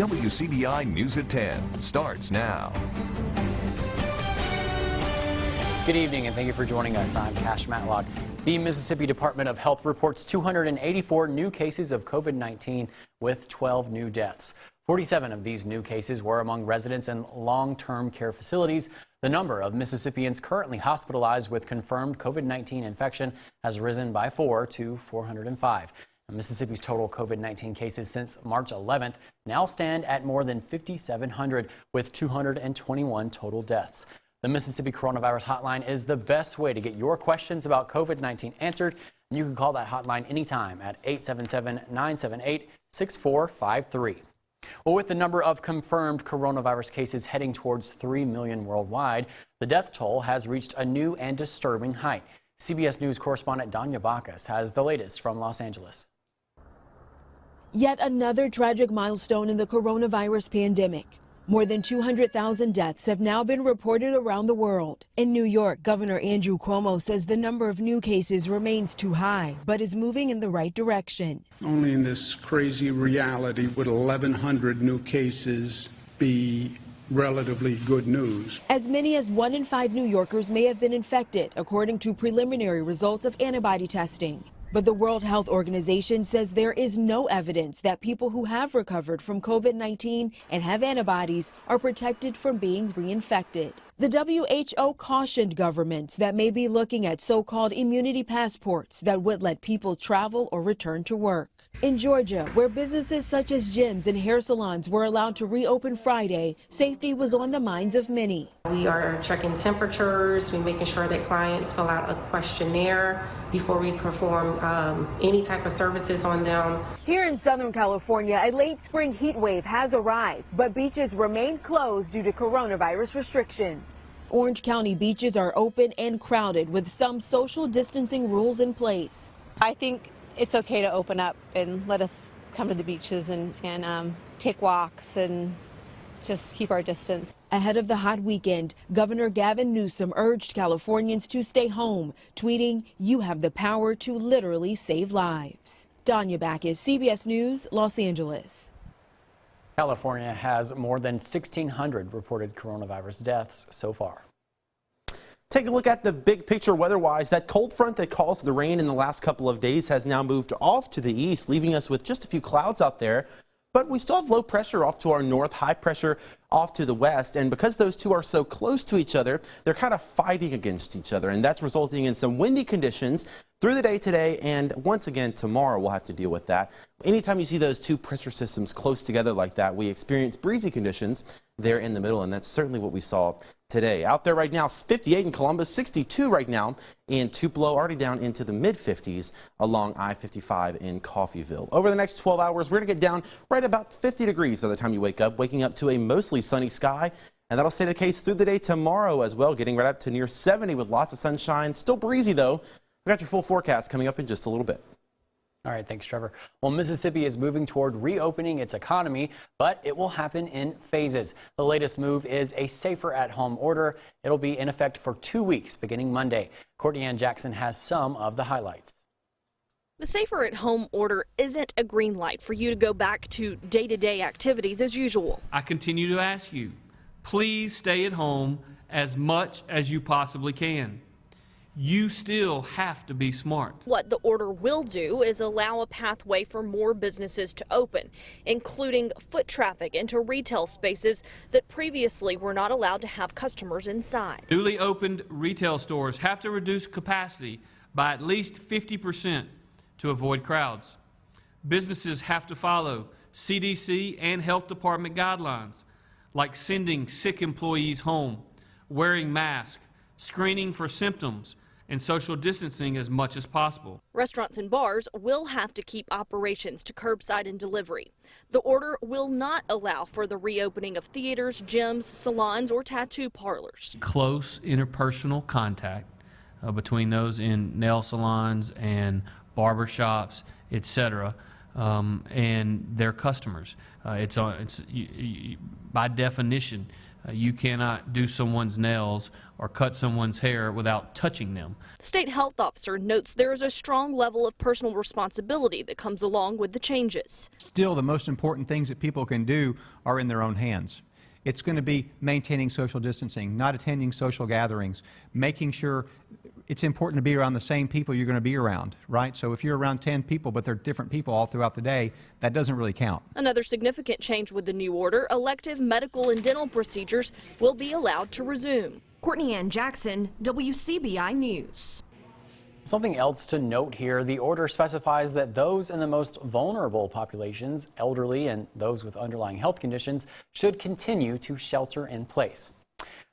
WCBI News at 10 starts now. Good evening and thank you for joining us. I'm Cash Matlock. The Mississippi Department of Health reports 284 new cases of COVID-19 with 12 new deaths. 47 of these new cases were among residents in long-term care facilities. The number of Mississippians currently hospitalized with confirmed COVID-19 infection has risen by 4 to 405. Mississippi's total COVID-19 cases since March 11th now stand at more than 5,700 with 221 total deaths. The Mississippi Coronavirus Hotline is the best way to get your questions about COVID-19 answered. And you can call that hotline anytime at 877-978-6453. Well, with the number of confirmed coronavirus cases heading towards 3 million worldwide, the death toll has reached a new and disturbing height. CBS News correspondent Danya Bacchus has the latest from Los Angeles. Yet another tragic milestone in the coronavirus pandemic. More than 200,000 deaths have now been reported around the world. In New York, Governor Andrew Cuomo says the number of new cases remains too high, but is moving in the right direction. Only in this crazy reality would 1,100 new cases be relatively good news. As many as 1 in 5 New Yorkers may have been infected, according to preliminary results of antibody testing. But the World Health Organization says there is no evidence that people who have recovered from COVID-19 and have antibodies are protected from being reinfected. The WHO cautioned governments that may be looking at so-called immunity passports that would let people travel or return to work. In Georgia, where businesses such as gyms and hair salons were allowed to reopen Friday, safety was on the minds of many. We are checking temperatures, we're making sure that clients fill out a questionnaire before we perform any type of services on them. Here in Southern California, a late spring heat wave has arrived, but beaches remain closed due to coronavirus restrictions. Orange County beaches are open and crowded with some social distancing rules in place. I think it's okay to open up and let us come to the beaches and take walks and just keep our distance. Ahead of the hot weekend, Governor Gavin Newsom urged Californians to stay home, tweeting, "You have the power to literally save lives." Danya Bacchus, CBS News, Los Angeles. California has more than 1,600 reported coronavirus deaths so far. Take a look at the big picture weather-wise. That cold front that caused the rain in the last couple of days has now moved off to the east, leaving us with just a few clouds out there. But we still have low pressure off to our north, high pressure off to the west. And because those two are so close to each other, they're kind of fighting against each other. And that's resulting in some windy conditions through the day today. And once again, tomorrow we'll have to deal with that. Anytime you see those two pressure systems close together like that, we experience breezy conditions there in the middle. And that's certainly what we saw today. Out there right now, 58 in Columbus, 62 right now in Tupelo, already down into the mid-50s along I-55 in Coffeyville. Over the next 12 hours, we're going to get down right about 50 degrees by the time you wake up, waking up to a mostly sunny sky. And that'll stay the case through the day tomorrow as well, getting right up to near 70 with lots of sunshine. Still breezy, though. We got your full forecast coming up in just a little bit. All right, thanks, Trevor. Well, Mississippi is moving toward reopening its economy, but it will happen in phases. The latest move is a safer at-home order. It'll be in effect for 2 weeks, beginning Monday. Courtney Ann Jackson has some of the highlights. The safer at home order isn't a green light for you to go back to day-to-day activities as usual. I continue to ask you, please stay at home as much as you possibly can. You still have to be smart. What the order will do is allow a pathway for more businesses to open, including foot traffic into retail spaces that previously were not allowed to have customers inside. Newly opened retail stores have to reduce capacity by at least 50% to avoid crowds. Businesses have to follow CDC and health department guidelines, like sending sick employees home, wearing masks, screening for symptoms, and social distancing as much as possible. Restaurants and bars will have to keep operations to curbside and delivery. The order will not allow for the reopening of theaters, gyms, salons, or tattoo parlors. Close interpersonal contact between those in nail salons and barber shops, etc., and their customers. By definition, You cannot do someone's nails or cut someone's hair without touching them. The state health officer notes there is a strong level of personal responsibility that comes along with the changes. Still, the most important things that people can do are in their own hands. It's going to be maintaining social distancing, not attending social gatherings, making sure it's important to be around the same people you're going to be around, right? So if you're around 10 people, but they're different people all throughout the day, that doesn't really count. Another significant change with the new order, elective medical and dental procedures will be allowed to resume. Courtney Ann Jackson, WCBI News. Something else to note here, the order specifies that those in the most vulnerable populations, elderly and those with underlying health conditions, should continue to shelter in place.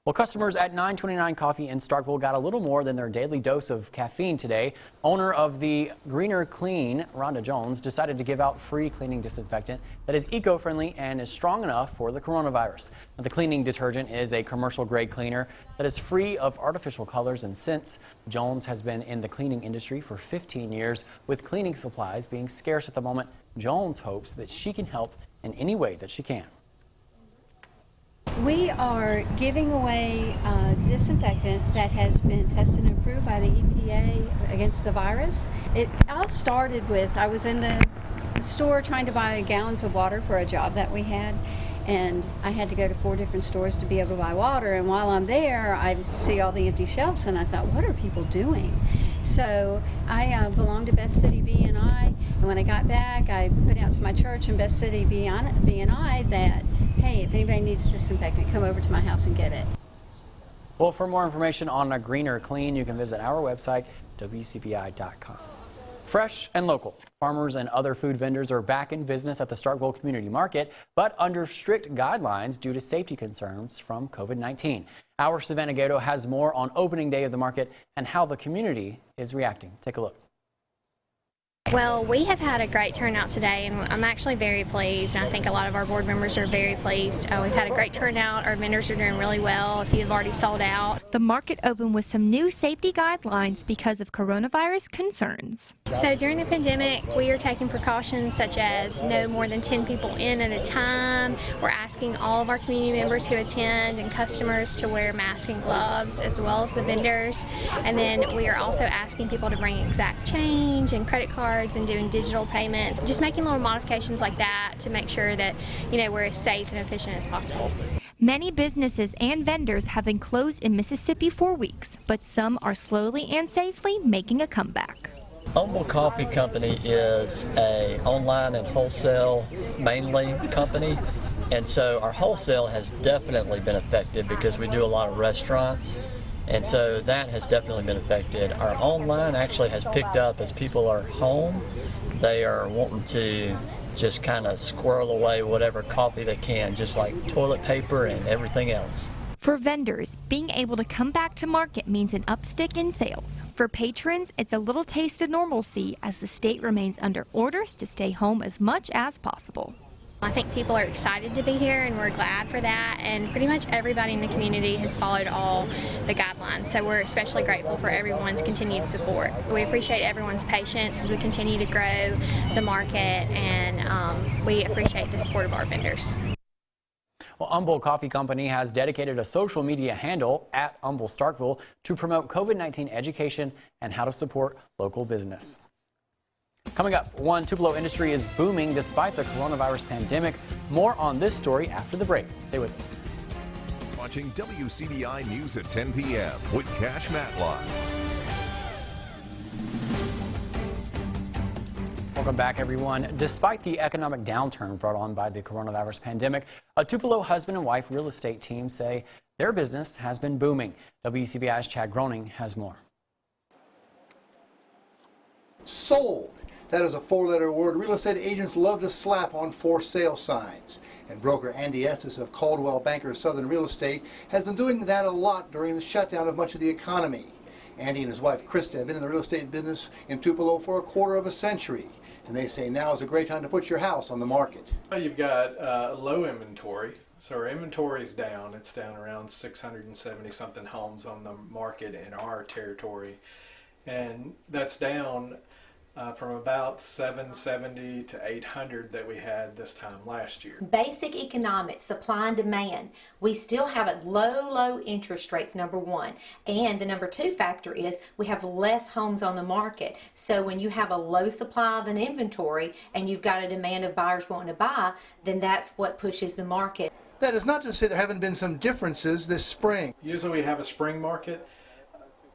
Well, customers at 929 Coffee in Starkville got a little more than their daily dose of caffeine today. Owner of the Greener Clean, Rhonda Jones, decided to give out free cleaning disinfectant that is eco-friendly and is strong enough for the coronavirus. Now, the cleaning detergent is a commercial-grade cleaner that is free of artificial colors and scents. Jones has been in the cleaning industry for 15 years. With cleaning supplies being scarce at the moment, Jones hopes that she can help in any way that she can. We are giving away disinfectant that has been tested and approved by the EPA against the virus. It all started with, I was in the store trying to buy gallons of water for a job that we had, and I had to go to 4 different stores to be able to buy water, and while I'm there I see all the empty shelves and I thought, what are people doing? So I belong to Best City B&I, and when I got back I put out to my church and Best City B&I that, hey, if anybody needs disinfectant, come over to my house and get it. Well, for more information on a Greener Clean, you can visit our website, WCBI.com. Fresh and local. Farmers and other food vendors are back in business at the Starkville Community Market, but under strict guidelines due to safety concerns from COVID-19. Our Savannah Gato has more on opening day of the market and how the community is reacting. Take a look. Well, we have had a great turnout today, and I'm actually very pleased, and I think a lot of our board members are very pleased. We've had a great turnout. Our vendors are doing really well. A few have already sold out. The market opened with some new safety guidelines because of coronavirus concerns. So during the pandemic, we are taking precautions such as no more than 10 people in at a time. We're asking all of our community members who attend and customers to wear masks and gloves, as well as the vendors. And then we are also asking people to bring exact change and credit cards and doing digital payments, just making little modifications like that to make sure that, we're as safe and efficient as possible. Many businesses and vendors have been closed in Mississippi for weeks, but some are slowly and safely making a comeback. Humble Coffee Company is an online and wholesale mainly company, and so our wholesale has definitely been affected because we do a lot of restaurants. And so that has definitely been affected. Our online actually has picked up as people are home. They are wanting to just kind of squirrel away whatever coffee they can, just like toilet paper and everything else. For vendors, being able to come back to market means an upstick in sales. For patrons, it's a little taste of normalcy as the state remains under orders to stay home as much as possible. I think people are excited to be here, and we're glad for that, and pretty much everybody in the community has followed all the guidelines, so we're especially grateful for everyone's continued support. We appreciate everyone's patience as we continue to grow the market, and we appreciate the support of our vendors. Well, Humble Coffee Company has dedicated a social media handle at Humble Starkville to promote COVID-19 education and how to support local business. Coming up, one Tupelo industry is booming despite the coronavirus pandemic. More on this story after the break. Stay with us. Watching WCBI News at 10 p.m. with Cash Matlock. Welcome back, everyone. Despite the economic downturn brought on by the coronavirus pandemic, a Tupelo husband and wife real estate team say their business has been booming. WCBI's Chad Groening has more. Sold. That is a 4-letter word real estate agents love to slap on for sale signs. And broker Andy Estes of Caldwell Banker Southern Real Estate has been doing that a lot during the shutdown of much of the economy. Andy and his wife Krista have been in the real estate business in Tupelo for a quarter of a century. And they say now is a great time to put your house on the market. You've got low inventory. So our inventory is down. It's down around 670 something homes on the market in our territory. And that's down from about 770 to 800 that we had this time last year. Basic economics, supply and demand. We still have low interest rates, number one. And the number two factor is we have less homes on the market. So when you have a low supply of an inventory and you've got a demand of buyers wanting to buy, then that's what pushes the market. That is not to say there haven't been some differences this spring. Usually we have a spring market.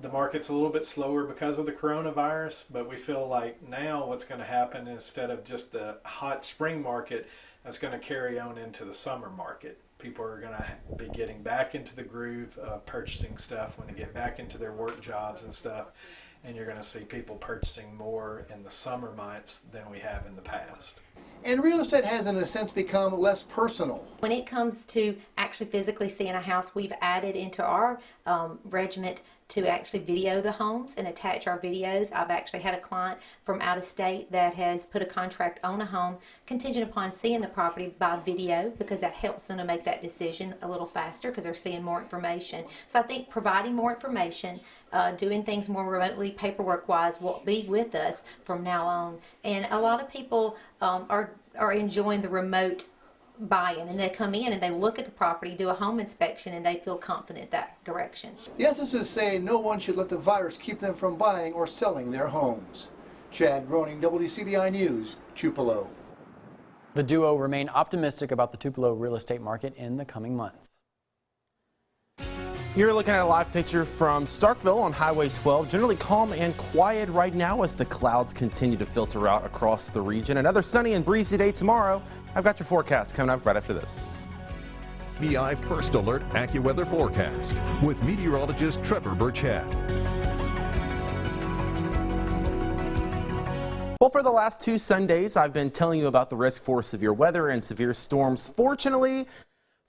The market's a little bit slower because of the coronavirus, but we feel like now what's going to happen, instead of just the hot spring market, that's going to carry on into the summer market. People are going to be getting back into the groove of purchasing stuff when they get back into their work jobs and stuff, and you're going to see people purchasing more in the summer months than we have in the past. And real estate has, in a sense, become less personal. When it comes to actually physically seeing a house, we've added into our regiment to actually video the homes and attach our videos. I've actually had a client from out of state that has put a contract on a home contingent upon seeing the property by video, because that helps them to make that decision a little faster because they're seeing more information. So I think providing more information, doing things more remotely paperwork-wise will be with us from now on. And a lot of people are enjoying the remote buy-in, and they come in and they look at the property, do a home inspection, and they feel confident that direction. The essence is saying no one should let the virus keep them from buying or selling their homes. Chad Groening, WCBI News, Tupelo. The duo remain optimistic about the Tupelo real estate market in the coming months. You're looking at a live picture from Starkville on Highway 12. Generally calm and quiet right now as the clouds continue to filter out across the region. Another sunny and breezy day tomorrow. I've got your forecast coming up right after this. WCBI First Alert AccuWeather Forecast with meteorologist Trevor Burchett. Well, for the last 2 Sundays, I've been telling you about the risk for severe weather and severe storms. Fortunately,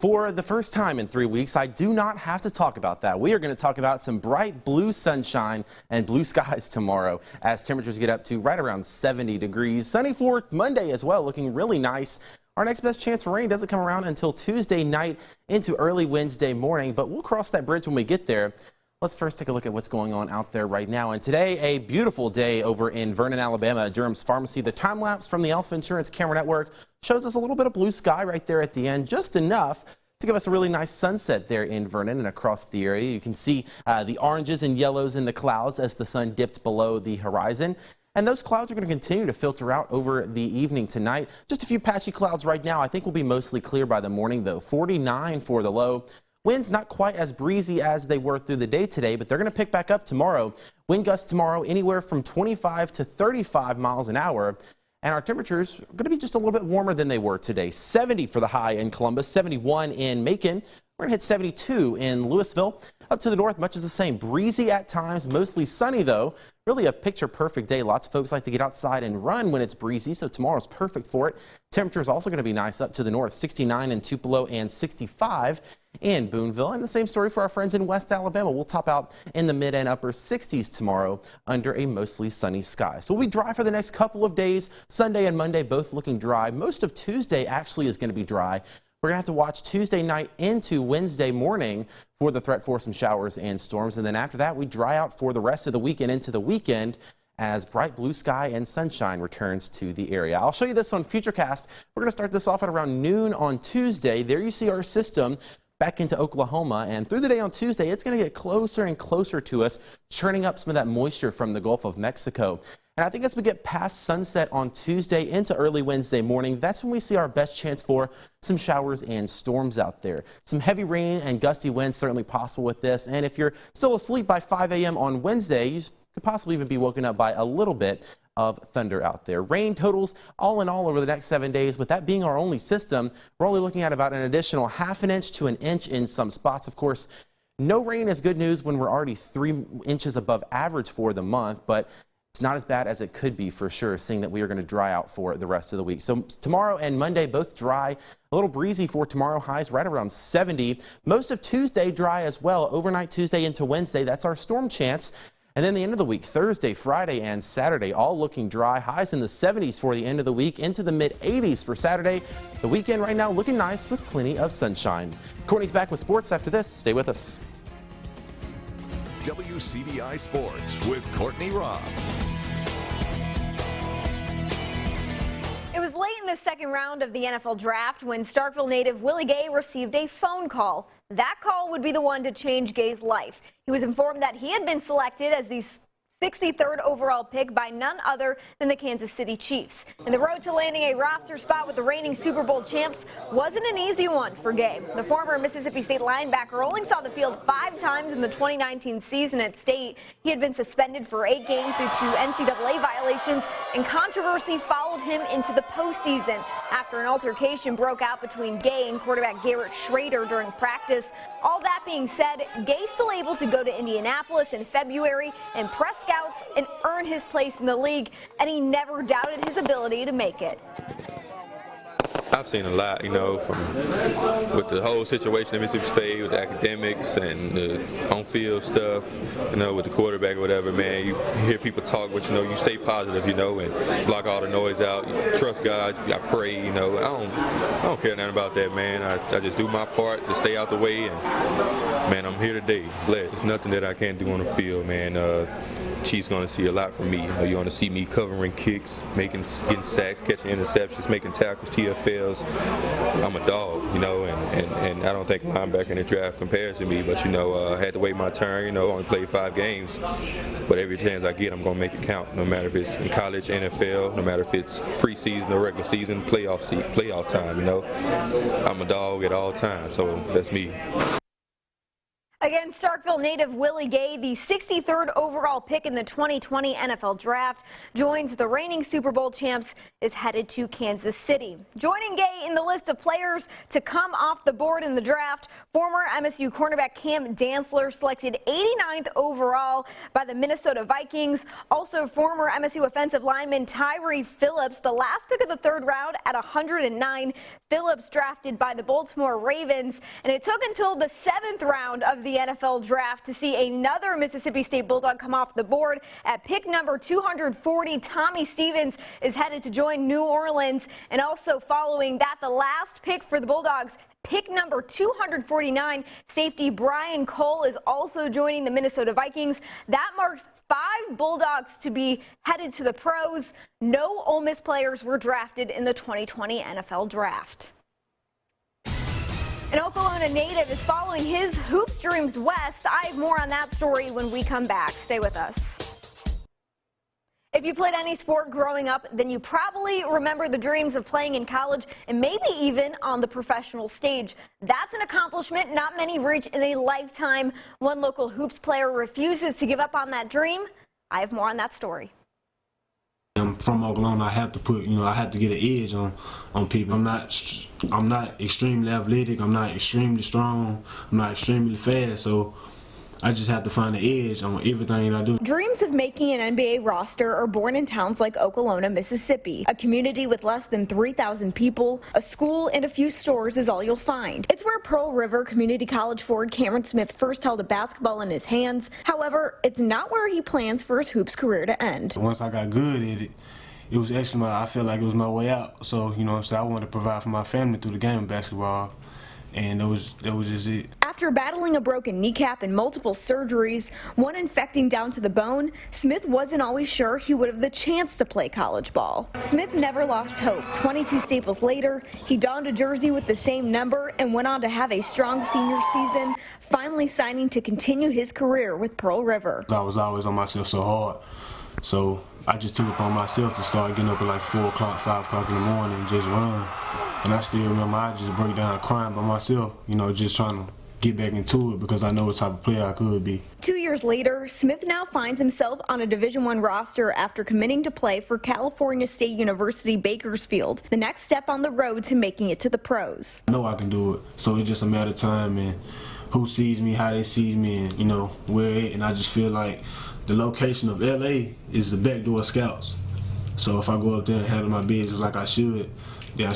for the first time in 3 weeks, I do not have to talk about that. We are going to talk about some bright blue sunshine and blue skies tomorrow as temperatures get up to right around 70 degrees. Sunny for Monday as well, looking really nice. Our next best chance for rain doesn't come around until Tuesday night into early Wednesday morning, but we'll cross that bridge when we get there. Let's first take a look at what's going on out there right now. And today, a beautiful day over in Vernon, Alabama, Durham's Pharmacy. The time lapse from the Alpha Insurance Camera Network shows us a little bit of blue sky right there at the end, just enough to give us a really nice sunset there in Vernon and across the area. You can see the oranges and yellows in the clouds as the sun dipped below the horizon. And those clouds are going to continue to filter out over the evening tonight. Just a few patchy clouds right now. I think we'll be mostly clear by the morning, though. 49 for the low. Winds not quite as breezy as they were through the day today, but they're going to pick back up tomorrow. Wind gusts tomorrow anywhere from 25 to 35 miles an hour. And our temperatures are going to be just a little bit warmer than they were today. 70 for the high in Columbus, 71 in Macon. We're going to hit 72 in Louisville. Up to the north, much of the same. Breezy at times, mostly sunny though. Really a picture-perfect day. Lots of folks like to get outside and run when it's breezy, so tomorrow's perfect for it. Temperature is also going to be nice up to the north. 69 in Tupelo and 65 in Boonville. And the same story for our friends in West Alabama. We'll top out in the mid and upper 60s tomorrow under a mostly sunny sky. So we'll be dry for the next couple of days. Sunday and Monday both looking dry. Most of Tuesday actually is going to be dry. We're going to have to watch Tuesday night into Wednesday morning for the threat for some showers and storms. And then after that, we dry out for the rest of the weekend into the weekend as bright blue sky and sunshine returns to the area. I'll show you this on Futurecast. We're going to start this off at around noon on Tuesday. There you see our system back into Oklahoma, and through the day on Tuesday, it's going to get closer and closer to us, churning up some of that moisture from the Gulf of Mexico. And I think as we get past sunset on Tuesday into early Wednesday morning, that's when we see our best chance for some showers and storms out there. Some heavy rain and gusty winds certainly possible with this. And if you're still asleep by 5 a.m. on Wednesday, you could possibly even be woken up by a little bit of thunder out there. Rain totals all in all over the next 7 days. With that being our only system, we're only looking at about an additional ½ inch to an inch in some spots. Of course, no rain is good news when we're already 3 inches above average for the month, but it's not as bad as it could be for sure, seeing that we are going to dry out for the rest of the week. So tomorrow and Monday, both dry, a little breezy for tomorrow, highs right around 70. Most of Tuesday dry as well. Overnight Tuesday into Wednesday, that's our storm chance. And then the end of the week, Thursday, Friday, and Saturday, all looking dry. Highs in the 70s for the end of the week, into the mid-80s for Saturday. The weekend right now looking nice with plenty of sunshine. Courtney's back with sports after this. Stay with us. WCBI Sports with Courtney Robb. in the second round of the NFL draft when Starkville native Willie Gay received a phone call. That call would be the one to change Gay's life. He was informed that he had been selected as the 63rd overall pick by none other than the Kansas City Chiefs. And the road to landing a roster spot with the reigning Super Bowl champs wasn't an easy one for Gay. The former Mississippi State linebacker only saw the field 5 times in the 2019 season at State. He had been suspended for 8 games due to NCAA violations, and controversy followed him into the postseason after an altercation broke out between Gay and quarterback Garrett Schrader during practice. All that being said, Gay still able to go to Indianapolis in February and press scouts and earn his place in the league, and he never doubted his ability to make it. I've seen a lot, with the whole situation at Mississippi State, with the academics and the on-field stuff, with the quarterback or whatever, man. You hear people talk, but, you stay positive, and block all the noise out. You trust God, I pray, I don't care nothing about that, man. I just do my part to stay out the way, and, man, I'm here today. There's nothing that I can't do on the field, man. Chief's going to see a lot from me. You're going to see me covering kicks, getting sacks, catching interceptions, making tackles, TFLs. I'm a dog, and I don't think linebacker in the draft compares to me. But I had to wait my turn. Only played 5 games, but every chance I get, I'm going to make it count. No matter if it's in college, NFL, no matter if it's preseason or regular season, playoff time. I'm a dog at all times, so that's me. Again, Starkville native Willie Gay, the 63rd overall pick in the 2020 NFL Draft, joins the reigning Super Bowl champs, is headed to Kansas City. Joining Gay in the list of players to come off the board in the draft, former MSU cornerback Cam Dantzler, selected 89th overall by the Minnesota Vikings. Also, former MSU offensive lineman Tyree Phillips, the last pick of the 3rd round at 109. Phillips drafted by the Baltimore Ravens, and it took until the 7th round of the NFL draft to see another Mississippi State Bulldog come off the board. At pick number 240, Tommy Stevens is headed to join New Orleans, and also following that, the last pick for the Bulldogs, pick number 249, safety Brian Cole is also joining the Minnesota Vikings. That marks 5 Bulldogs to be headed to the pros. No Ole Miss players were drafted in the 2020 NFL Draft. An Oklahoma native is following his hoops dreams west. I have more on that story when we come back. Stay with us. If you played any sport growing up, then you probably remember the dreams of playing in college and maybe even on the professional stage. That's an accomplishment not many reach in a lifetime. One local hoops player refuses to give up on that dream. I have more on that story. I'm from Oklahoma. I have to put, I have to get an edge on people. I'm not extremely athletic. I'm not extremely strong. I'm not extremely fast. So I just have to find an edge on everything I do. Dreams of making an NBA roster are born in towns like Oklahoma, Mississippi. A community with less than 3,000 people, a school, and a few stores is all you'll find. It's where Pearl River Community College forward Cameron Smith first held a basketball in his hands. However, it's not where he plans for his hoops career to end. Once I got good at it, it was actually I felt like it was my way out. So, so I wanted to provide for my family through the game of basketball. And that was just it. After battling a broken kneecap and multiple surgeries, one infecting down to the bone, Smith wasn't always sure he would have the chance to play college ball. Smith never lost hope. 22 staples later, he donned a jersey with the same number and went on to have a strong senior season, finally signing to continue his career with Pearl River. I was always on myself so hard, so I just took it upon myself to start getting up at like 4 o'clock, 5 o'clock in the morning and just run. And I still remember I just break down crying by myself, just trying to get back into it because I know what type of player I could be. 2 years later, Smith now finds himself on a Division I roster after committing to play for California State University Bakersfield, the next step on the road to making it to the pros. I know I can do it, so it's just a matter of time and who sees me, how they see me, and where it. And I just feel like the location of LA is the backdoor scouts. So if I go up there and handle my business like I should, yeah,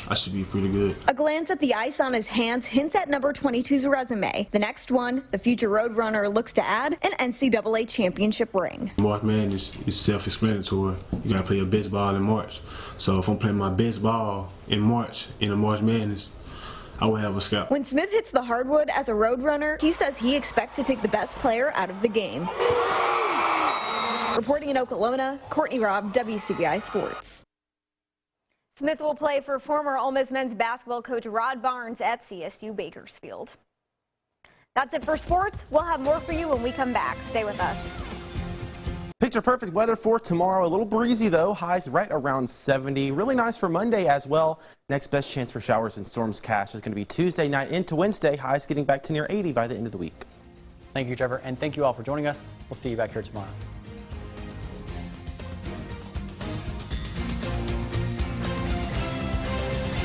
I should be pretty good. A glance at the ice on his hands hints at number 22's resume. The next one, the future Roadrunner looks to add an NCAA championship ring. March Madness is self-explanatory. You gotta play your best ball in March. So if I'm playing my best ball in March, in a March Madness, I will have a scout. When Smith hits the hardwood as a Roadrunner, he says he expects to take the best player out of the game. Reporting in Oklahoma, Courtney Robb, WCBI Sports. Smith will play for former Ole Miss men's basketball coach Rod Barnes at CSU Bakersfield. That's it for sports. We'll have more for you when we come back. Stay with us. Picture perfect weather for tomorrow. A little breezy though, highs right around 70. Really nice for Monday as well. Next best chance for showers and storms cache is going to be Tuesday night into Wednesday. Highs getting back to near 80 by the end of the week. Thank you, Trevor, and thank you all for joining us. We'll see you back here tomorrow.